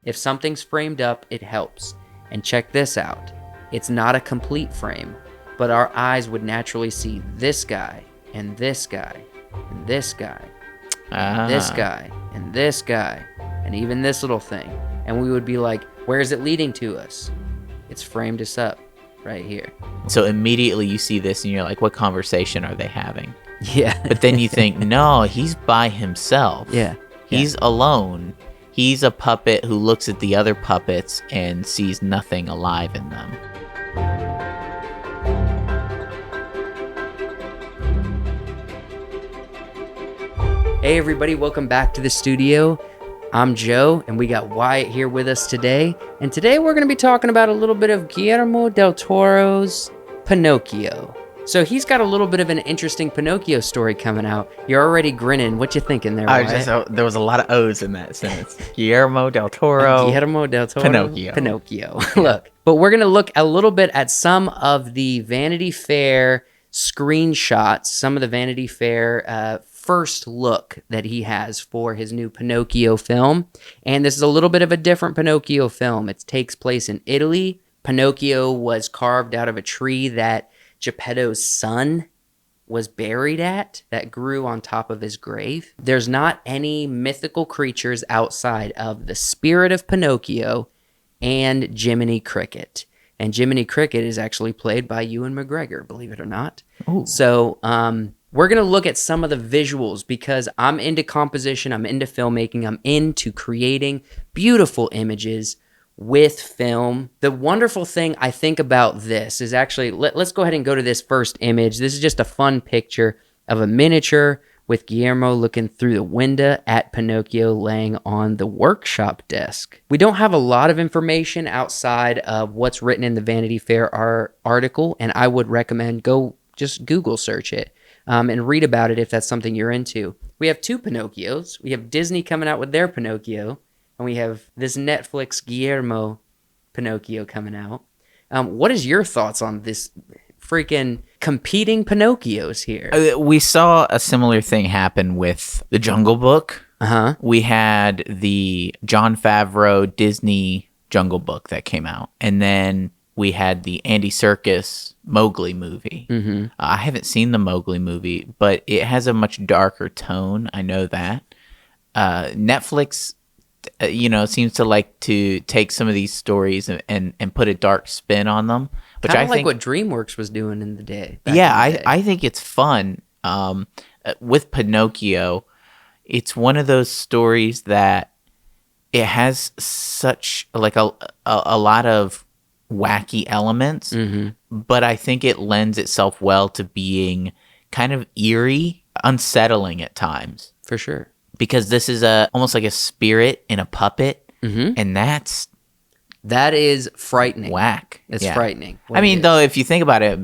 If something's framed up, it helps. And check this out. It's not a complete frame, but our eyes would naturally see this guy, and this guy, and this guy, and this guy, and this guy, and even this little thing. And we would be like, where is it leading to us? It's framed us up right here. So immediately you see this and you're like, what conversation are they having? Yeah. But then you think, no, he's by himself. Yeah. He's alone. He's a puppet who looks at the other puppets and sees nothing alive in them. Hey everybody, welcome back to the studio. I'm Joe, and we got Wyatt here with us today. And today we're going to be talking about a little bit of Guillermo Del Toro's Pinocchio. So he's got a little bit of an interesting Pinocchio story coming out. You're already grinning. What you thinking there, Wyatt? There was a lot of O's in that sentence. Guillermo Del Toro. Guillermo Del Toro. Pinocchio. Look, but we're going to look a little bit at some of the Vanity Fair screenshots, some of the Vanity Fair first look that he has for his new Pinocchio film. And this is a little bit of a different Pinocchio film. It takes place in Italy. Pinocchio was carved out of a tree that Geppetto's son was buried at, that grew on top of his grave. There's not any mythical creatures outside of the spirit of Pinocchio and Jiminy Cricket. And Jiminy Cricket is actually played by Ewan McGregor, believe it or not. Ooh. So we're going to look at some of the visuals because I'm into composition, I'm into filmmaking, I'm into creating beautiful images with film. The wonderful thing I think about this is actually, let's go ahead and go to this first image. This is just a fun picture of a miniature with Guillermo looking through the window at Pinocchio laying on the workshop desk. We don't have a lot of information outside of what's written in the Vanity Fair article, and I would recommend go just Google search it and read about it if that's something you're into. We have two Pinocchios. We have Disney coming out with their Pinocchio, and we have this Netflix Guillermo Pinocchio coming out. What is your thoughts on this freaking competing Pinocchios here? We saw a similar thing happen with The Jungle Book. Uh-huh. We had the Jon Favreau Disney Jungle Book that came out. And then we had the Andy Serkis Mowgli movie. Mm-hmm. I haven't seen the Mowgli movie, but it has a much darker tone. I know that. Netflix seems to like to take some of these stories and put a dark spin on them, which I think what DreamWorks was doing in the day. I think it's fun. With Pinocchio, it's one of those stories that it has such like a lot of wacky elements, mm-hmm. but I think it lends itself well to being kind of eerie, unsettling at times. For sure. Because this is almost like a spirit in a puppet, mm-hmm. and that is frightening. Whack. It's frightening. I mean, though, if you think about it,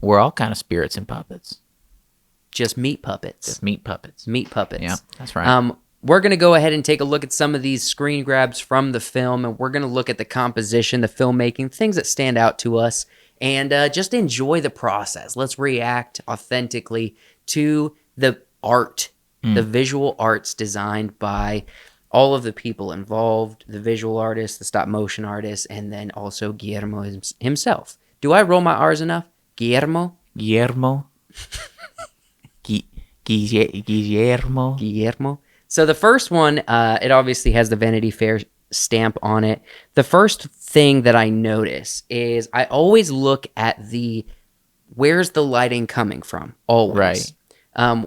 we're all kind of spirits and puppets. Just meat puppets. Meat puppets. Yeah, that's right. We're going to go ahead and take a look at some of these screen grabs from the film, and we're going to look at the composition, the filmmaking, things that stand out to us, and just enjoy the process. Let's react authentically to the art, the visual arts designed by all of the people involved, the visual artists, the stop motion artists, and then also Guillermo himself. Do I roll my R's enough? Guillermo. Guillermo. So the first one, it obviously has the Vanity Fair stamp on it. The first thing that I notice is I always look at where's the lighting coming from? Always. Right.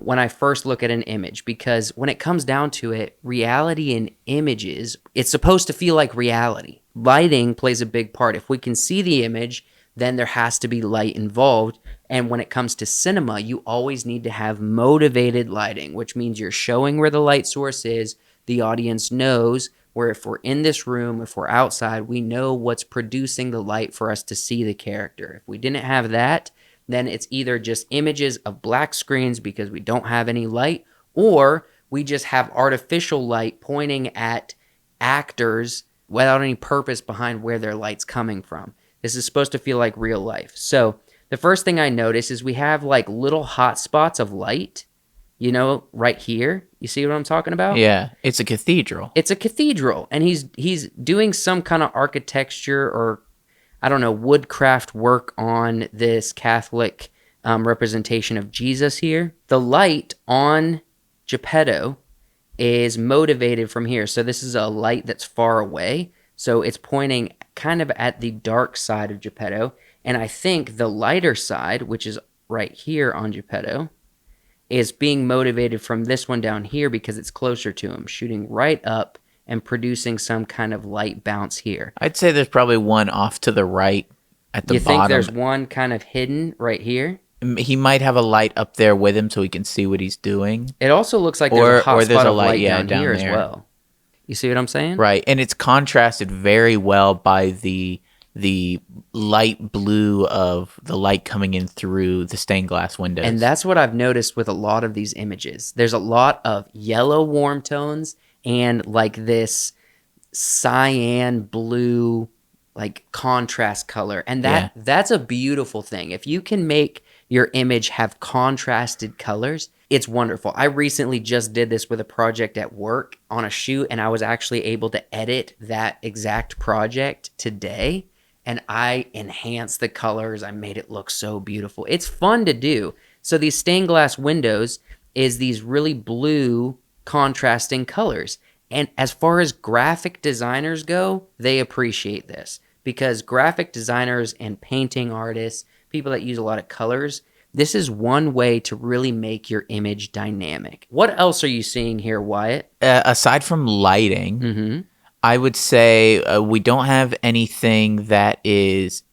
When I first look at an image, because when it comes down to it, reality in images, it's supposed to feel like reality. Lighting plays a big part. If we can see the image, then there has to be light involved. And when it comes to cinema, you always need to have motivated lighting, which means you're showing where the light source is. The audience knows where if we're in this room, if we're outside, we know what's producing the light for us to see the character. If we didn't have that, then it's either just images of black screens because we don't have any light, or we just have artificial light pointing at actors without any purpose behind where their light's coming from. This is supposed to feel like real life. So the first thing I notice is we have like little hot spots of light, right here. You see what I'm talking about? Yeah, it's a cathedral. It's a cathedral, and he's doing some kind of architecture or I don't know woodcraft work on this Catholic representation of Jesus here. The light on Geppetto is motivated from here. So this is a light that's far away. So it's pointing kind of at the dark side of Geppetto. And I think the lighter side, which is right here on Geppetto, is being motivated from this one down here because it's closer to him, shooting right up and producing some kind of light bounce here. I'd say there's probably one off to the right at the You bottom. think there's one kind of hidden right here? He might have a light up there with him so he can see what he's doing. It also looks like there's a hot there's spot a of light light, down here as there. well. You see what I'm saying? Right, and it's contrasted very well by the light blue of the light coming in through the stained glass windows. And that's what I've noticed with a lot of these images. There's a lot of yellow warm tones and like this cyan blue like contrast color. And that's a beautiful thing. If you can make your image have contrasted colors, it's wonderful. I recently just did this with a project at work on a shoot, and I was actually able to edit that exact project today. And I enhanced the colors. I made it look so beautiful. It's fun to do. So these stained glass windows is these really blue contrasting colors. And as far as graphic designers go, they appreciate this because graphic designers and painting artists, people that use a lot of colors, this is one way to really make your image dynamic. What else are you seeing here, Wyatt? Aside from lighting, I would say we don't have anything that is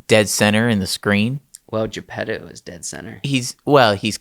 dead center in the screen. Well, Geppetto is dead center. He's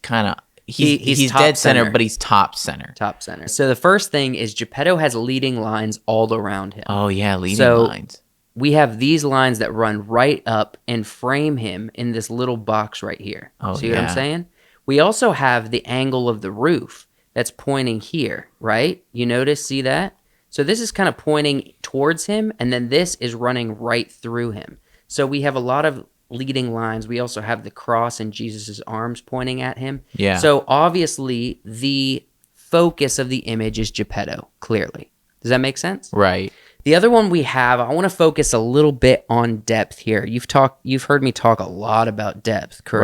kind of He's dead center, center. but he's top center. Top center. So the first thing is Geppetto has leading lines all around him. Oh yeah, leading So lines. we have these lines that run right up and frame him in this little box right here. Oh, See what I'm yeah. saying? We also have the angle of the roof that's pointing here, right? You notice, see that? So this is kind of pointing towards him, and then this is running right through him. So we have a lot of leading lines. We also have the cross and Jesus' arms pointing at him. Yeah. So obviously the focus of the image is Geppetto, clearly. Does that make sense? Right. The other one we have, I want to focus a little bit on depth here. You've heard me talk a lot about depth, correct?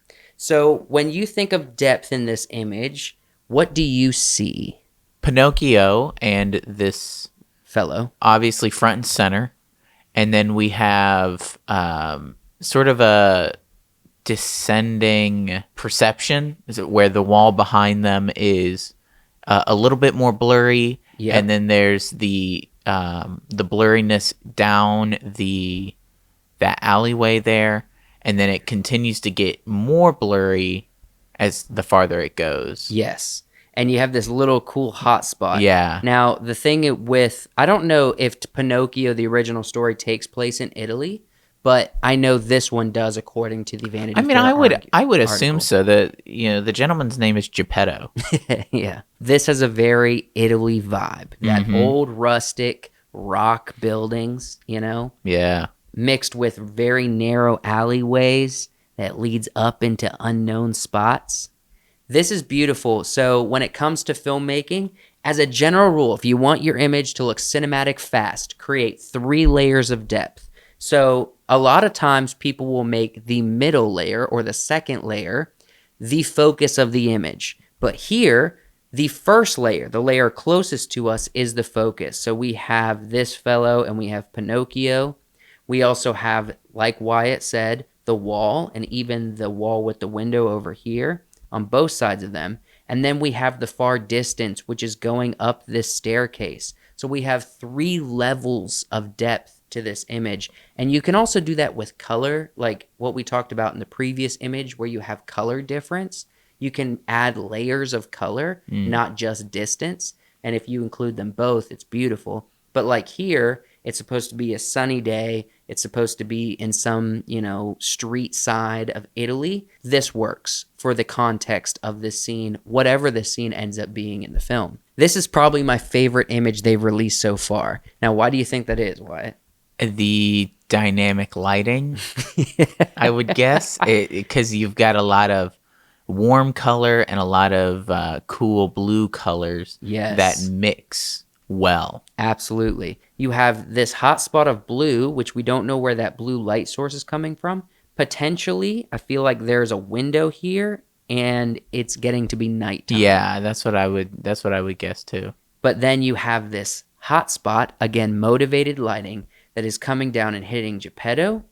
Right. So when you think of depth in this image, what do you see, Pinocchio and this fellow? obviously front and center, and then we have sort of a descending perception, is it where the wall behind them is a little bit more blurry, Yep. and then there's the blurriness down that alleyway there, and then it continues to get more blurry as the farther it goes. Yes. And you have this little cool hot spot. Yeah. Now, the thing with, I don't know if Pinocchio, the original story, takes place in Italy, but I know this one does according to the Vanity I mean, Fair I would assume article. so. That the gentleman's name is Geppetto. Yeah. This has a very Italy vibe. That old rustic rock buildings, Yeah. mixed with very narrow alleyways that leads up into unknown spots. This is beautiful. So when it comes to filmmaking, as a general rule, if you want your image to look cinematic fast, create 3 layers of depth. So a lot of times people will make the middle layer or the second layer the focus of the image. But here, the first layer, the layer closest to us, is the focus. So we have this fellow and we have Pinocchio. We also have, like Wyatt said, the wall and even the wall with the window over here on both sides of them. And then we have the far distance, which is going up this staircase. So we have 3 levels of depth to this image. And you can also do that with color, like what we talked about in the previous image where you have color difference. You can add layers of color, not just distance. And if you include them both, it's beautiful. But like here, it's supposed to be a sunny day. It's supposed to be in some, street side of Italy. This works for the context of this scene, whatever the scene ends up being in the film. This is probably my favorite image they've released so far. Now, why do you think that is, Wyatt? The dynamic lighting, I would guess, because you've got a lot of warm color and a lot of cool blue colors that Yes. mix well. Absolutely. You have this hot spot of blue, which we don't know where that blue light source is coming from. Potentially, I feel like there's a window here and it's getting to be nighttime. Yeah, that's what I would guess too. But then you have this hot spot, again, motivated lighting, that is coming down and hitting Geppetto,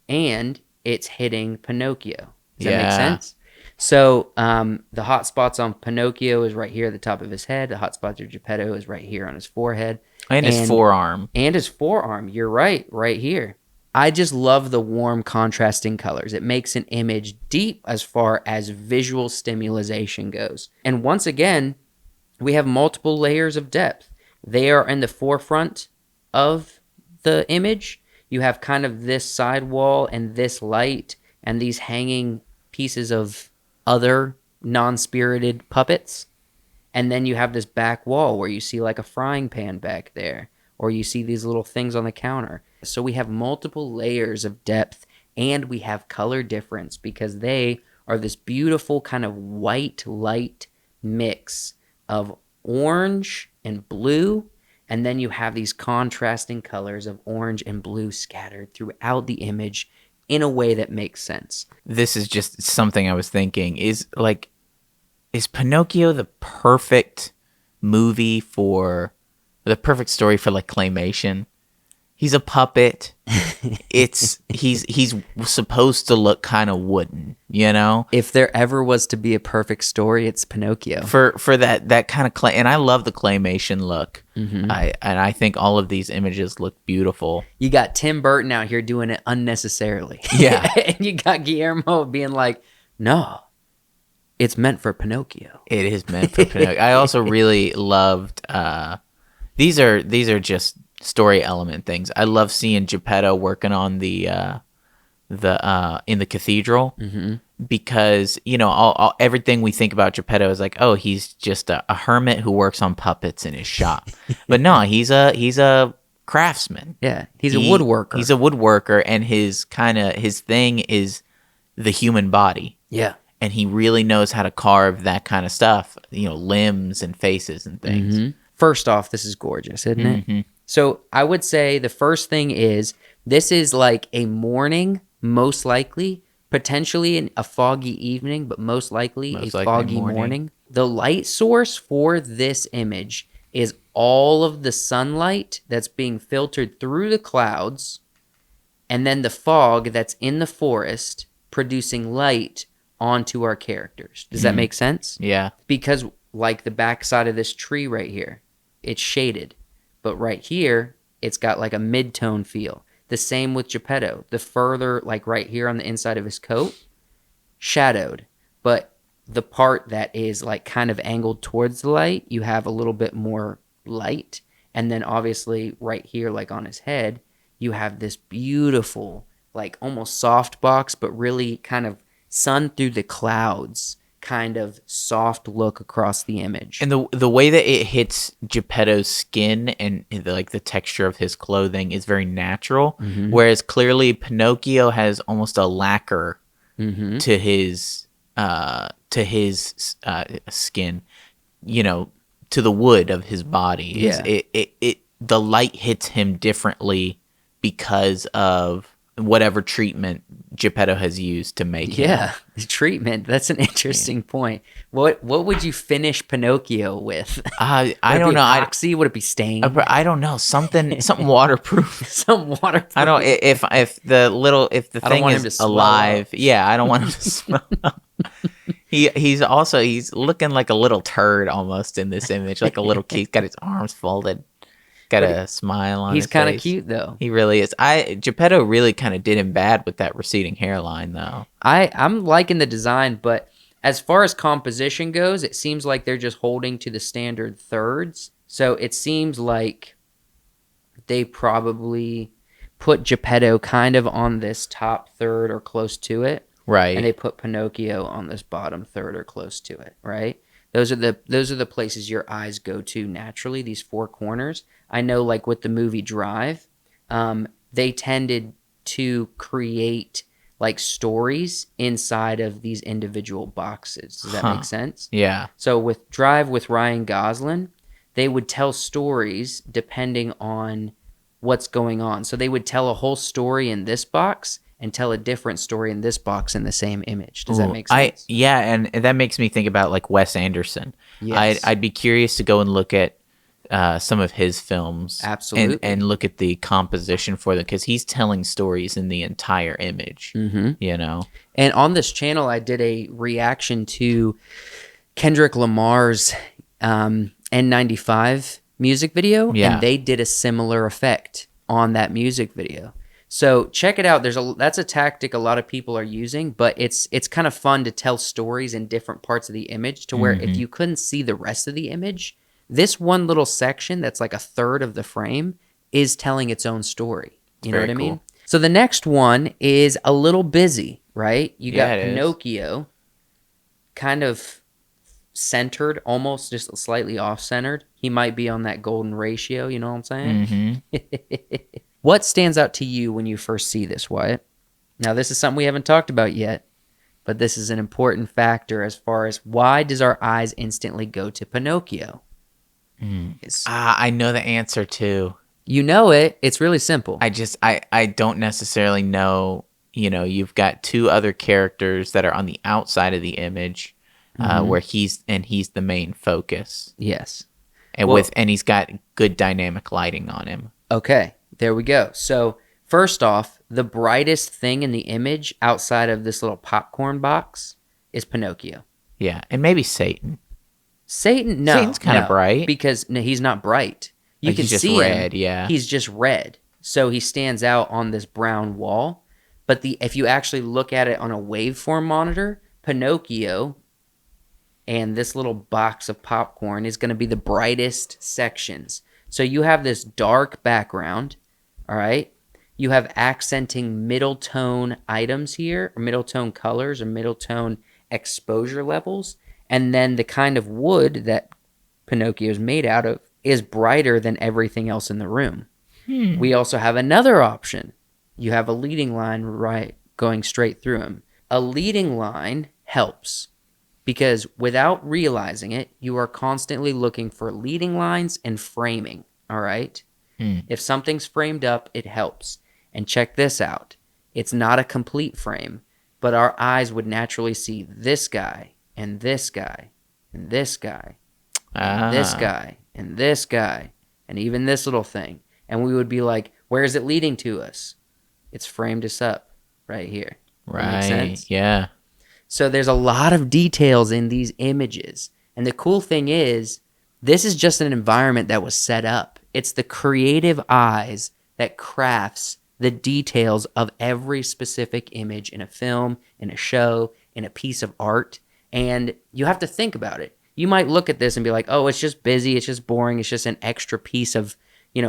and it's hitting Pinocchio. Does that make sense? So the hot spots on Pinocchio is right here at the top of his head. The hot spots of Geppetto is right here on his forehead. And his forearm. And his forearm. You're right here. I just love the warm contrasting colors. It makes an image deep as far as visual stimulation goes. And once again, we have multiple layers of depth. They are in the forefront of the image. You have kind of this side wall and this light and these hanging pieces of other non-spirited puppets. And then you have this back wall where you see like a frying pan back there, or you see these little things on the counter. So we have multiple layers of depth, and we have color difference because they are this beautiful kind of white light mix of orange and blue, and then you have these contrasting colors of orange and blue scattered throughout the image in a way that makes sense. This is just something I was thinking. Is Pinocchio the perfect movie for the perfect story for like claymation? He's a puppet. He's supposed to look kind of wooden, you know? If there ever was to be a perfect story, it's Pinocchio. For that kind of clay, and I love the claymation look. Mm-hmm. I think all of these images look beautiful. You got Tim Burton out here doing it unnecessarily. Yeah. And you got Guillermo being like, no, it's meant for Pinocchio. It is meant for Pinocchio. I also really loved these are just story element things. I love seeing Geppetto working on the in the cathedral, because you know all everything we think about Geppetto is like, oh, he's just a hermit who works on puppets in his shop. But no, he's a craftsman. Yeah, he's a woodworker. He's a woodworker, and his thing is the human body. Yeah. And he really knows how to carve that kind of stuff, you know, limbs and faces and things. Mm-hmm. First off, this is gorgeous, isn't it? So I would say the first thing is this is like a morning, most likely, potentially in a foggy evening, but most likely a foggy morning. The light source for this image is all of the sunlight that's being filtered through the clouds, and then the fog that's in the forest producing light onto our characters. Does that make sense? Yeah. Because like the backside of this tree right here, it's shaded. But right here, it's got like a mid-tone feel. The same with Geppetto. The further, like right here on the inside of his coat, shadowed. But the part that is like kind of angled towards the light, you have a little bit more light. And then obviously right here, like on his head, you have this beautiful, like almost soft box, but really kind of sun through the clouds kind of soft look across the image. And the way that it hits Geppetto's skin and the texture of his clothing is very natural, whereas clearly Pinocchio has almost a lacquer to his skin, you know, to the wood of his body. Yeah. It the light hits him differently because of whatever treatment Geppetto has used to make him. Yeah, treatment. That's an interesting point. What would you finish Pinocchio with? I don't know. Epoxy? Would it be stained? I don't know. Something waterproof. Some waterproof. I don't. If the I don't thing want him is to swell alive, up. yeah, I don't want him to smell. He's looking like a little turd almost in this image, like a little kid. He's got his arms folded, got a smile on his face. He's kind of cute though. He really is. Geppetto really kind of did him bad with that receding hairline though. I'm liking the design, but as far as composition goes, it seems like they're just holding to the standard thirds. So it seems like they probably put Geppetto kind of on this top third or close to it. Right. And they put Pinocchio on this bottom third or close to it, right? Those are the places your eyes go to naturally, these four corners. I know like with the movie Drive, they tended to create like stories inside of these individual boxes. Does that make sense? Yeah. So with Drive with Ryan Gosling, they would tell stories depending on what's going on. So they would tell a whole story in this box and tell a different story in this box in the same image. Does that make sense? Yeah, and that makes me think about like Wes Anderson. Yes. I'd be curious to go and look at some of his films. Absolutely. And look at the composition for them, because he's telling stories in the entire image. You know? And on this channel, I did a reaction to Kendrick Lamar's N95 music video, and they did a similar effect on that music video. So check it out. That's a tactic a lot of people are using, but it's kind of fun to tell stories in different parts of the image to where if you couldn't see the rest of the image, this one little section that's like a third of the frame is telling its own story. You know what I mean? So the next one is a little busy, right? You got Pinocchio kind of centered, almost just slightly off-centered. He might be on that golden ratio, you know what I'm saying? What stands out to you when you first see this, Wyatt? Now, this is something we haven't talked about yet, but this is an important factor as far as why does our eyes instantly go to Pinocchio? I know the answer too. You know it. It's really simple. I don't necessarily know. You know, you've got two other characters that are on the outside of the image, where he's the main focus. Yes. And he's got good dynamic lighting on him. Okay, there we go. So first off, the brightest thing in the image outside of this little popcorn box is Pinocchio. Yeah, and maybe Satan. Satan, no. Satan's kind of bright. Because no, he's not bright. You Like, can he's just see red, him. yeah. He's just red. So he stands out on this brown wall. But if you actually look at it on a waveform monitor, Pinocchio and this little box of popcorn is going to be the brightest sections. So you have this dark background, all right? You have accenting middle tone items here, or middle tone colors, or middle tone exposure levels. And then the kind of wood that Pinocchio is made out of is brighter than everything else in the room. We also have another option. You have a leading line going straight through him. A leading line helps because without realizing it, you are constantly looking for leading lines and framing, all right? If something's framed up, it helps. And check this out. It's not a complete frame, but our eyes would naturally see this guy, and this guy, and this guy, and this guy, and this guy, and even this little thing. And we would be like, where is it leading to us? It's framed us up right here. Right, makes sense? Yeah. So there's a lot of details in these images. And the cool thing is, this is just an environment that was set up. It's the creative eyes that crafts the details of every specific image in a film, in a show, in a piece of art. And you have to think about it. You might look at this and be like, oh, it's just busy, it's just boring, it's just an extra piece of,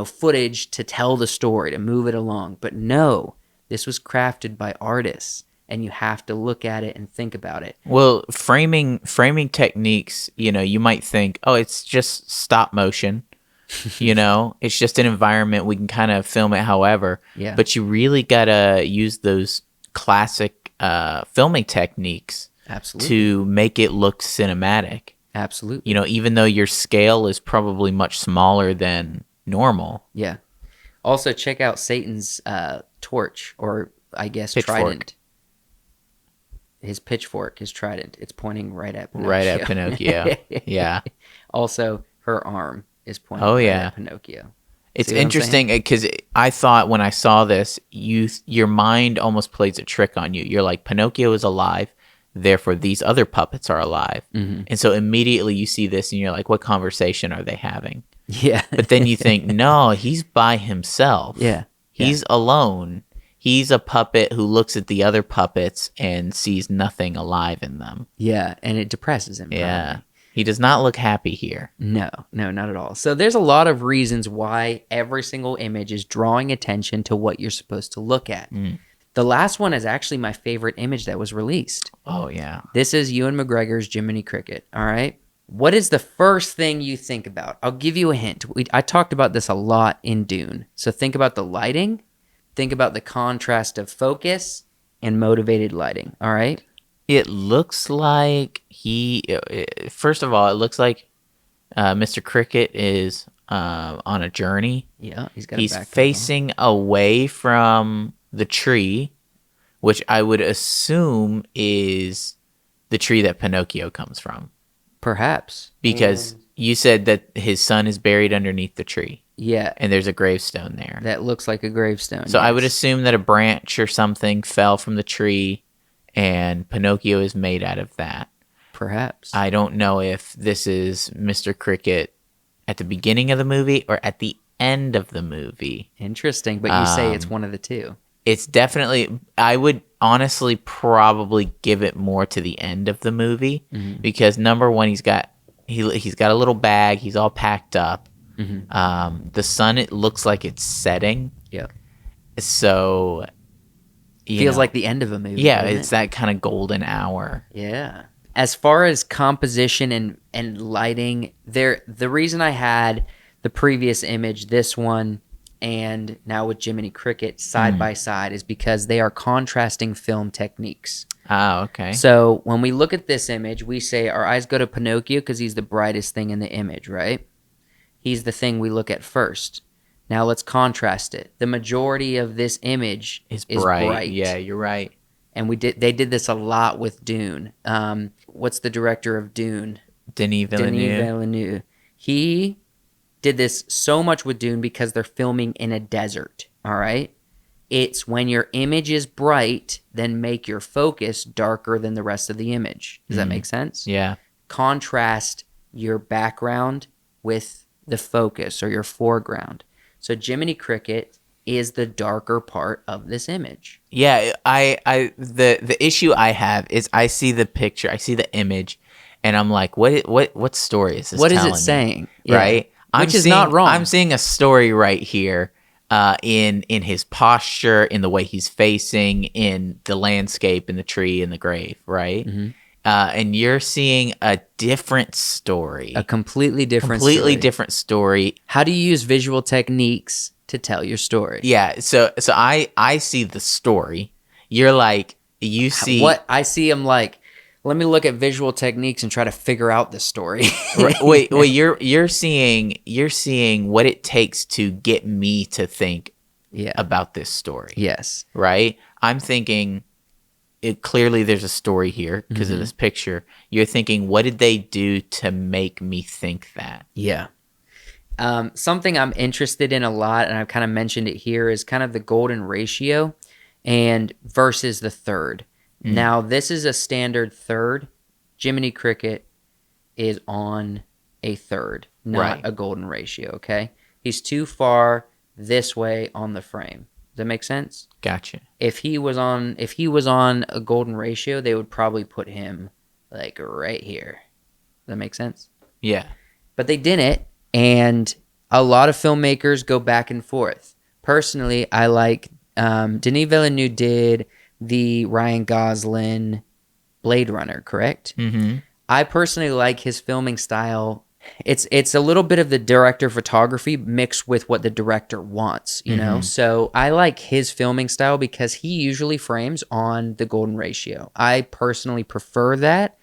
footage to tell the story, to move it along. But no, this was crafted by artists, and you have to look at it and think about it. Well, framing techniques, you might think, oh, it's just stop motion. It's just an environment. We can kind of film it however. Yeah. But you really got to use those classic filming techniques Absolutely. to make it look cinematic. Absolutely. Even though your scale is probably much smaller than normal. Yeah. Also, check out Satan's torch, or I guess Pitchfork. trident. His pitchfork, his trident. It's pointing right at Pinocchio. Right at Pinocchio. Yeah. Also, her arm is pointing at Pinocchio. It's interesting because I thought when I saw this, your mind almost plays a trick on you. You're like, Pinocchio is alive, therefore these other puppets are alive. Mm-hmm. And so immediately you see this and you're like, what conversation are they having? Yeah. But then you think, no, he's by himself. Yeah. He's alone. He's a puppet who looks at the other puppets and sees nothing alive in them. Yeah, and it depresses him. Yeah. Probably. He does not look happy here. No, not at all. So there's a lot of reasons why every single image is drawing attention to what you're supposed to look at. The last one is actually my favorite image that was released. Oh, yeah. This is Ewan McGregor's Jiminy Cricket, all right? What is the first thing you think about? I'll give you a hint. I talked about this a lot in Dune. So think about the lighting, think about the contrast of focus, and motivated lighting. All right. It looks like first of all, it looks like Mr. Cricket is on a journey. Yeah, he's got a He's backpack on. facing away from the tree, which I would assume is the tree that Pinocchio comes from. Perhaps. Because you said that his son is buried underneath the tree. Yeah. And there's a gravestone there. That looks like a gravestone. So yes. I would assume that a branch or something fell from the tree and Pinocchio is made out of that. Perhaps. I don't know if this is Mr. Cricket at the beginning of the movie or at the end of the movie. Interesting, but you say it's one of the two. It's definitely, I would honestly probably give it more to the end of the movie because number one, he's got a little bag, he's all packed up. The sun, it looks like it's setting. Yeah. So feels like the end of a movie. Yeah, it's that kind of golden hour. Yeah. As far as composition and lighting, the reason I had the previous image, this one, and now with Jiminy Cricket side by side is because they are contrasting film techniques. Oh, okay. So when we look at this image, we say our eyes go to Pinocchio because he's the brightest thing in the image, right? He's the thing we look at first. Now let's contrast it. The majority of this image is bright. Yeah, you're right. And they did this a lot with Dune. What's the director of Dune? Denis Villeneuve. He did this so much with Dune because they're filming in a desert, all right? It's when your image is bright, then make your focus darker than the rest of the image. Does that make sense? Yeah. Contrast your background with the focus or your foreground. So Jiminy Cricket is the darker part of this image. Yeah, the issue I have is I see the picture, I see the image, and I'm like, what story is this? What is telling it me? saying? Right? Yeah. Which is not wrong. I'm seeing a story right here in his posture, in the way he's facing, in the landscape, in the tree, in the grave, right? Mm-hmm. And you're seeing a different story. A completely different story. How do you use visual techniques to tell your story? Yeah, so I see the story. You're like, you see what I see. I'm like, let me look at visual techniques and try to figure out the story. wait, you're seeing what it takes to get me to think about this story. Yes. Right? I'm thinking clearly there's a story here because of this picture. You're thinking, what did they do to make me think that? Yeah. Something I'm interested in a lot, and I've kind of mentioned it here, is kind of the golden ratio and versus the third. Now, this is a standard third. Jiminy Cricket is on a third, not a golden ratio, okay? He's too far this way on the frame. Does that make sense? Gotcha. If he was on a golden ratio, they would probably put him like right here. Does that make sense? Yeah. But they didn't, and a lot of filmmakers go back and forth. Personally, I like Denis Villeneuve did the Ryan Gosling Blade Runner, correct? Mm-hmm. I personally like his filming style. It's a little bit of the director photography mixed with what the director wants, you know? So I like his filming style because he usually frames on the golden ratio. I personally prefer that,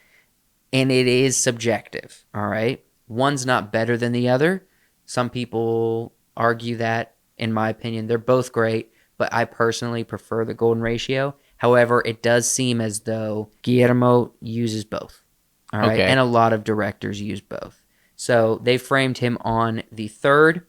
and it is subjective, all right? One's not better than the other. Some people argue that, in my opinion, they're both great, but I personally prefer the golden ratio. However, it does seem as though Guillermo uses both, all right? Okay. And a lot of directors use both. So they framed him on the third,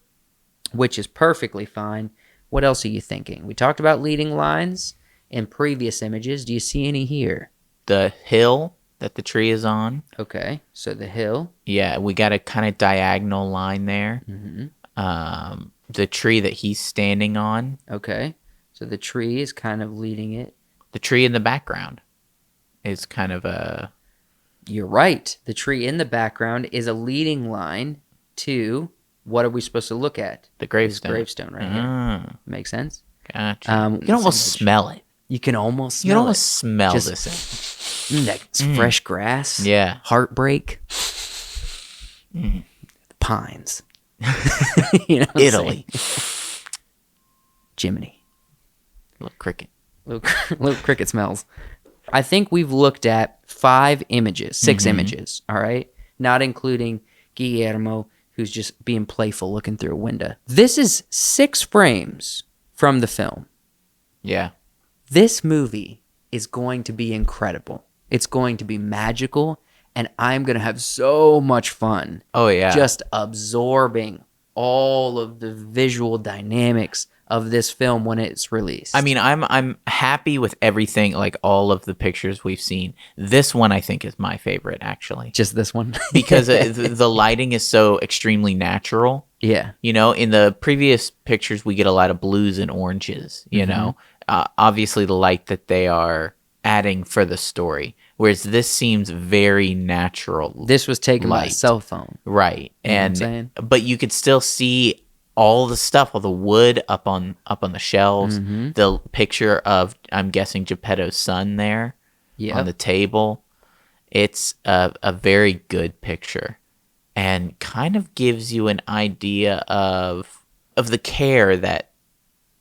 which is perfectly fine. What else are you thinking? We talked about leading lines in previous images. Do you see any here? The hill that the tree is on. Okay, so the hill. Yeah, we got a kind of diagonal line there. Mm-hmm. The tree that he's standing on. Okay, so the tree is kind of leading it. The tree in the background is kind of a... You're right. The tree in the background is a leading line to what are we supposed to look at? The gravestone. This gravestone right here. Makes sense? Gotcha. You can almost smell it. You can almost smell it. You can almost smell this. That's fresh grass. Yeah. Heartbreak. Pines. You know Italy. Jiminy. Little cricket. Little cricket smells. I think we've looked at 6 images, all right? Not including Guillermo, who's just being playful looking through a window. This is 6 frames from the film. Yeah. This movie is going to be incredible. It's going to be magical, and I'm going to have so much fun. Oh, yeah. Just absorbing all of the visual dynamics of this film when it's released. I mean, I'm happy with everything, like all of the pictures we've seen. This one I think is my favorite, actually. Just this one? Because the lighting is so extremely natural. Yeah. You know, in the previous pictures, we get a lot of blues and oranges, you know. Obviously, the light that they are adding for the story. Whereas this seems very natural. This was taken by a light. cell phone. Right. You know what I'm And saying? but you could still see all the stuff, all the wood up on the shelves, the picture of, I'm guessing, Geppetto's son there on the table. It's a very good picture and kind of gives you an idea of the care that,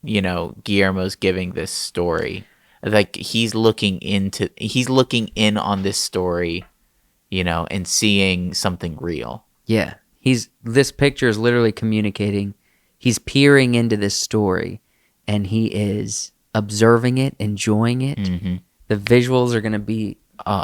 you know, Guillermo's giving this story. Like he's looking in on this story, you know, and seeing something real. Yeah. This picture is literally communicating. He's peering into this story, and he is observing it, enjoying it. The visuals are going to be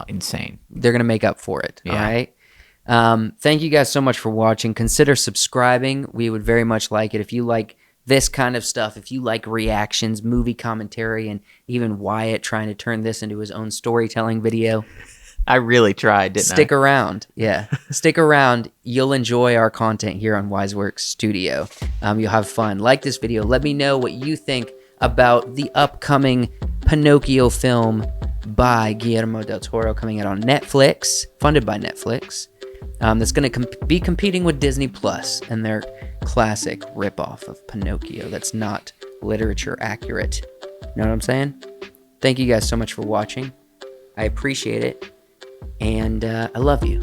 insane. They're going to make up for it. Yeah. All right. Thank you guys so much for watching. Consider subscribing. We would very much like it. If you like this kind of stuff, if you like reactions, movie commentary, and even Wyatt trying to turn this into his own storytelling video, I really tried, didn't I? stick around. Yeah. Stick around. You'll enjoy our content here on Wiseworks Studio. You'll have fun. Like this video. Let me know what you think about the upcoming Pinocchio film by Guillermo Del Toro coming out on Netflix, funded by Netflix. That's going to be competing with Disney Plus and their classic ripoff of Pinocchio that's not literature accurate. You know what I'm saying? Thank you guys so much for watching. I appreciate it. And I love you.